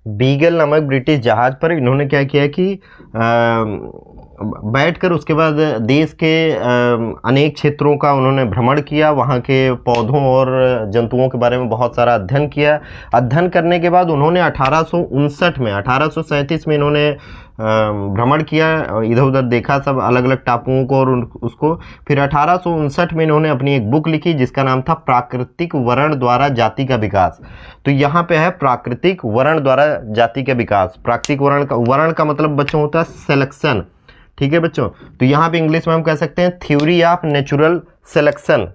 Beagle नामक British जहाज पर इन्होंने क्या किया कि बैठकर उसके बाद देश के अनेक क्षेत्रों का उन्होंने भ्रमण किया, वहाँ के पौधों और जंतुओं के बारे में बहुत सारा अध्ययन किया। अध्ययन करने के बाद उन्होंने 1837 में इन्होंने भ्रमण किया, इधर उधर देखा सब अलग अलग टापुओं को और उसको। फिर 1859 में इन्होंने अपनी एक बुक लिखी जिसका नाम था प्राकृतिक वर्ण द्वारा जाति का विकास। तो यहाँ पे है प्राकृतिक वर्ण द्वारा जाति का विकास। प्राकृतिक वर्ण का मतलब बच्चों होता है सिलेक्शन, ठीक है बच्चों। तो यहाँ पे इंग्लिश में हम कह सकते हैं थ्योरी ऑफ नेचुरल सिलेक्शन।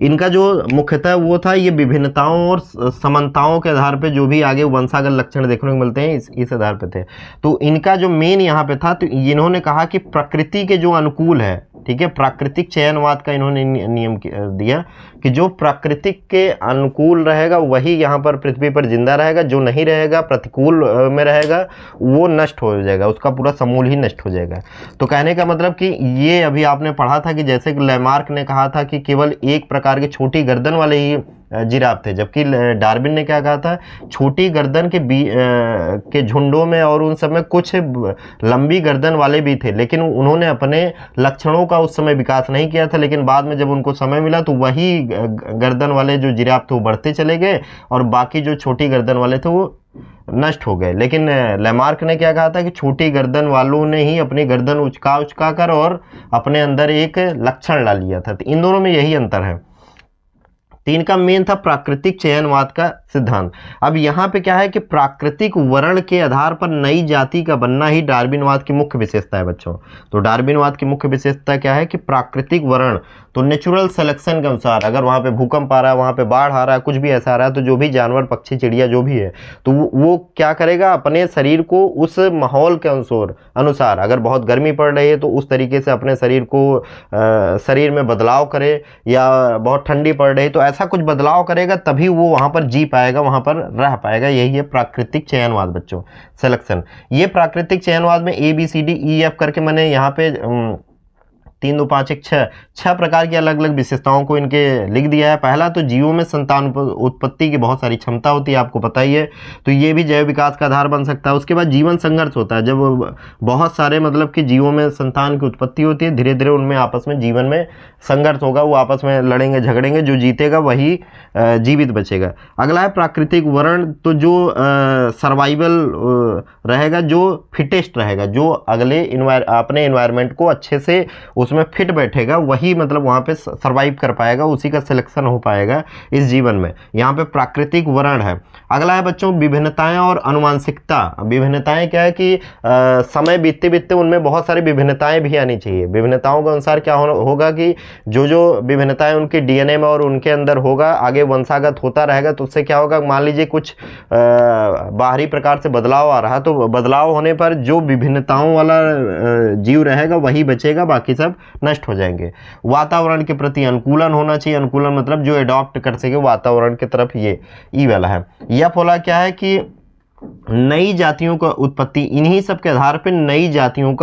इनका जो मुख्यतः वो था, ये विभिन्नताओं और समानताओं के आधार पे जो भी आगे वंशागत लक्षण देखने को मिलते हैं इस आधार पे थे। तो इनका जो मेन यहाँ पे था, तो इन्होंने कहा कि प्रकृति के जो अनुकूल है, ठीक है, प्राकृतिक चयनवाद का इन्होंने नियम दिया कि जो प्राकृतिक के अनुकूल रहेगा वही यहाँ पर पृथ्वी पर जिंदा रहेगा, जो नहीं रहेगा, प्रतिकूल में रहेगा, वो नष्ट हो जाएगा, उसका पूरा समूल ही नष्ट हो जाएगा। तो कहने का मतलब कि ये अभी आपने पढ़ा था कि जैसे कि लैमार्क ने कहा था कि केवल एक प्रकार के छोटी गर्दन वाले ही जिराफ थे, जबकि डार्विन ने क्या कहा था, छोटी गर्दन के झुंडों में और उन सब में कुछ लंबी गर्दन वाले भी थे, लेकिन उन्होंने अपने लक्षणों का उस समय विकास नहीं किया था। लेकिन बाद में जब उनको समय मिला तो वही गर्दन वाले जो जिराफ थे वो बढ़ते चले गए और बाकी जो छोटी गर्दन वाले थे वो नष्ट हो गए। लेकिन लैमार्क ने क्या कहा था कि छोटी गर्दन वालों ने ही अपनी गर्दन उचका कर और अपने अंदर एक लक्षण ला लिया था। तो इन दोनों में यही अंतर है। तो इनका मेन था प्राकृतिक चयनवाद का सिद्धांत। अब यहाँ पे क्या है कि प्राकृतिक वर्ण के आधार पर नई जाति का बनना ही डार्विनवाद की मुख्य विशेषता है बच्चों। तो डार्विनवाद की मुख्य विशेषता क्या है कि प्राकृतिक वर्ण, तो नेचुरल सिलेक्शन के अनुसार अगर वहाँ पे भूकंप आ रहा है, वहाँ पे बाढ़ आ रहा है, कुछ भी ऐसा आ रहा है, तो जो भी जानवर, पक्षी, चिड़िया जो भी है, तो वो क्या करेगा, अपने शरीर को उस माहौल के अनुसार अगर बहुत गर्मी पड़ रही है तो उस तरीके से अपने शरीर को शरीर में बदलाव करे, या बहुत ठंडी पड़ रही है तो ऐसा कुछ बदलाव करेगा, तभी वो वहाँ पर जी पाएगा, वहाँ पर रह पाएगा। यही है प्राकृतिक चयनवाद बच्चों, सिलेक्शन। ये प्राकृतिक चयनवाद में ABCDEF करके मैंने यहाँ पे 3 2 5 1 6 प्रकार की अलग अलग विशेषताओं को इनके लिख दिया है। पहला तो जीवों में संतान उत्पत्ति की बहुत सारी क्षमता होती है, आपको पता ही है, तो ये भी जैव विकास का आधार बन सकता है। उसके बाद जीवन संघर्ष होता है, जब बहुत सारे मतलब कि जीवों में संतान की उत्पत्ति होती है, धीरे धीरे उनमें आपस में जीवन में संघर्ष होगा, वो आपस में लड़ेंगे झगड़ेंगे, जो जीतेगा वही जीवित बचेगा। अगला है प्राकृतिक वर्ण, तो जो सर्वाइवल रहेगा, जो फिटेस्ट रहेगा, जो अगले अपने इन्वायरमेंट को अच्छे से उसमें फिट बैठेगा, वही मतलब वहाँ पे सर्वाइव कर पाएगा, उसी का सिलेक्शन हो पाएगा इस जीवन में। यहाँ पे प्राकृतिक वर्ण है। अगला है बच्चों विभिन्नताएं और अनुवांशिकता। विभिन्नताएं क्या है कि समय बीतते बीतते उनमें बहुत सारी विभिन्नताएं भी आनी चाहिए। विभिन्नताओं के अनुसार क्या होगा कि जो जो विभिन्नताएं उनके DNA में और उनके अंदर होगा, आगे वंशागत होता रहेगा, तो उससे क्या होगा, मान लीजिए कुछ बाहरी प्रकार से बदलाव आ रहा है, तो बदलाव होने पर जो विभिन्नताओं वाला जीव रहेगा वही बचेगा, बाकी सब नष्ट हो जाएंगे। वातावरण के प्रति अनुकूलन होना चाहिए। अनुकूलन मतलब जो एडॉप्ट कर सके वातावरण की तरफ, ये ई वाला है। यह फॉला क्या है कि नई जातियों का उत्पत्ति, इन्हीं सब के आधार पर नई जातियों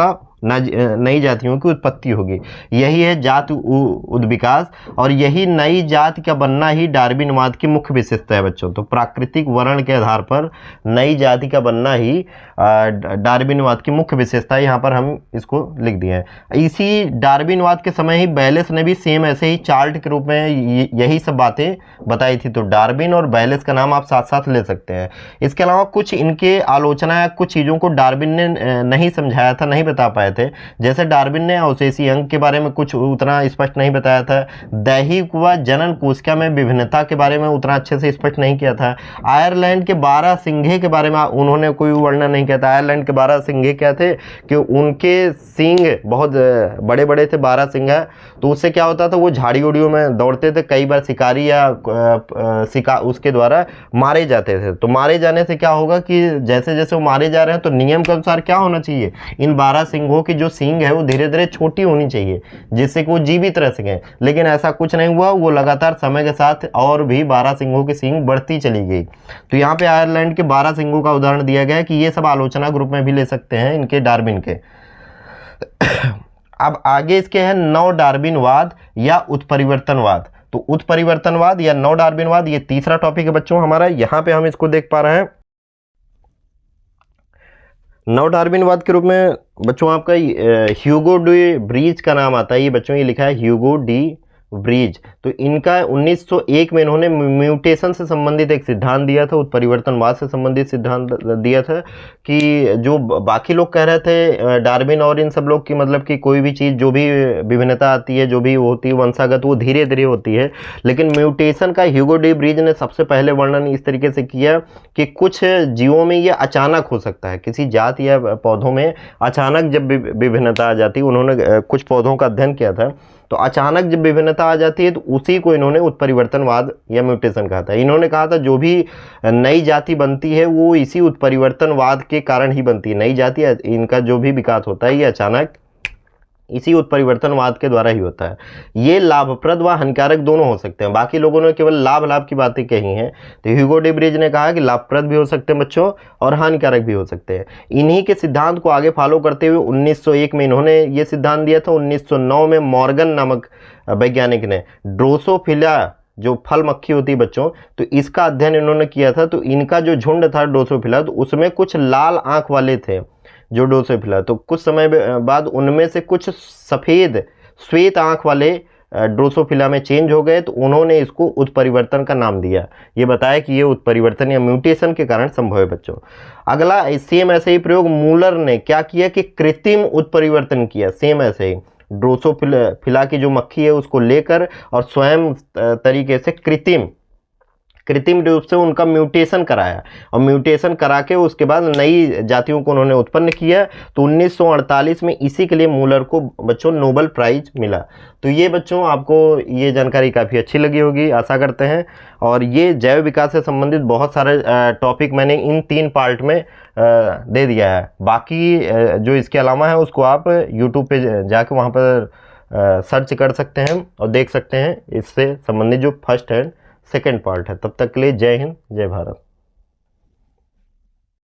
की उत्पत्ति होगी। यही है जाति उद्विकास, और यही नई जाति का बनना ही डार्विनवाद की मुख्य विशेषता है बच्चों। तो प्राकृतिक वर्ण के आधार पर नई जाति का बनना ही डार्विनवाद की मुख्य विशेषता है। यहाँ पर हम इसको लिख दिए हैं। इसी डार्विनवाद के समय ही बैलेस ने भी सेम ऐसे ही चार्ट के रूप में यही सब बातें बताई थी। तो डार्विन और बैलेस का नाम आप साथ साथ ले सकते हैं। इसके अलावा कुछ इनके आलोचना या कुछ चीज़ों को डार्विन ने नहीं समझाया था, नहीं बता पाया थे। जैसे डार्विन ने अवशेषी अंग के बारे में कुछ उतना स्पष्ट नहीं बताया था। दैहिक व जनन कोशिका में विभिन्नता के बारे में उतना अच्छे से स्पष्ट नहीं किया था। आयरलैंड के 12 सिंघे के बारे में उन्होंने कोई वर्णन नहीं किया था। आयरलैंड के 12 सिंघे क्या थे कि उनके सींग बहुत बड़े बड़े थे, 12 सिंघ है। तो उससे क्या होता था, वो झाड़ी उड़ियों में दौड़ते थे, कई बार शिकारी या उसके द्वारा मारे जाते थे। तो मारे जाने से क्या होगा कि जैसे जैसे वो मारे जा रहे हैं, तो नियम के अनुसार क्या होना चाहिए, इन 12 सिंघों की जो सींग है वो धीरे धीरे छोटी होनी चाहिए, जिससे कि वो जीवित रह सकें। लेकिन ऐसा कुछ नहीं हुआ, वो लगातार समय के साथ और भी 12 सिंघों की सींग बढ़ती चली गई। तो यहाँ पे आयरलैंड के 12 सिंघों का उदाहरण दिया गया है कि ये सब आलोचना ग्रुप में भी ले सकते हैं इनके डार्विन के। अब आगे इसके हैं नव डार्विनवाद या उत्परिवर्तनवाद। तो उत्परिवर्तनवाद या नव डार्विनवाद, ये तीसरा टॉपिक है बच्चों हमारा। यहाँ पे हम इसको देख पा रहे हैं नव डार्विनवाद के रूप में बच्चों आपका ह्यूगो डी ब्रीज का नाम आता है। ये बच्चों ये लिखा है ह्यूगो डी ब्रीज। तो इनका 1901 में इन्होंने म्यूटेशन से संबंधित एक सिद्धांत दिया था, उत्परिवर्तनवाद से संबंधित सिद्धांत दिया था कि जो बाकी लोग कह रहे थे डार्विन और इन सब लोग की, मतलब कि कोई भी चीज़ जो भी विभिन्नता आती है, जो भी होती है वंशागत, वो धीरे धीरे होती है। लेकिन म्यूटेशन का ह्यूगो डी ब्रीज ने सबसे पहले वर्णन इस तरीके से किया कि कुछ जीवों में ये अचानक हो सकता है, किसी जात या पौधों में अचानक जब विभिन्नता आ जाती है। उन्होंने कुछ पौधों का अध्ययन किया था, तो अचानक जब विभिन्नता आ जाती है तो उसी को इन्होंने उत्परिवर्तनवाद या म्यूटेशन कहा था। इन्होंने कहा था जो भी नई जाति बनती है वो इसी उत्परिवर्तनवाद के कारण ही बनती है। नई जाति इनका जो भी विकास होता है ये अचानक इसी उत्परिवर्तनवाद के द्वारा ही होता है। ये लाभप्रद व हानिकारक दोनों हो सकते हैं। बाकी लोगों ने केवल लाभ की बातें कही हैं, तो ह्यूगो डी ब्रीज ने कहा कि लाभप्रद भी हो सकते हैं बच्चों और हानिकारक भी हो सकते हैं। इन्हीं के सिद्धांत को आगे फॉलो करते हुए 1901 में इन्होंने ये सिद्धांत दिया था। 1909 में मॉर्गन नामक वैज्ञानिक ने ड्रोसोफिला, जो फल मक्खी होती है बच्चों, तो इसका अध्ययन इन्होंने किया था। तो इनका जो झुंड था ड्रोसोफिला, तो उसमें कुछ लाल आंख वाले थे जो ड्रोसोफिला, तो कुछ समय बाद उनमें से कुछ सफ़ेद श्वेत आंख वाले ड्रोसोफिला में चेंज हो गए, तो उन्होंने इसको उत्परिवर्तन का नाम दिया। ये बताया कि ये उत्परिवर्तन या म्यूटेशन के कारण संभव है बच्चों। अगला सेम ऐसे ही प्रयोग मूलर ने क्या किया कि कृत्रिम उत्परिवर्तन किया। सेम ऐसे ही ड्रोसोफिला की जो मक्खी है उसको लेकर और स्वयं तरीके से कृत्रिम रूप से उनका म्यूटेशन कराया, और म्यूटेशन करा के उसके बाद नई जातियों को उन्होंने उत्पन्न किया। तो 1948 में इसी के लिए मूलर को बच्चों नोबेल प्राइज मिला। तो ये बच्चों आपको ये जानकारी काफ़ी अच्छी लगी होगी, आशा करते हैं। और ये जैव विकास से संबंधित बहुत सारे टॉपिक मैंने इन 3 पार्ट में दे दिया है। बाकी जो इसके अलावा है उसको आप यूट्यूब पे जाके वहाँ पर सर्च कर सकते हैं और देख सकते हैं इससे संबंधित जो फर्स्ट एंड सेकेंड पार्ट है। तब तक के लिए जय हिंद, जय भारत।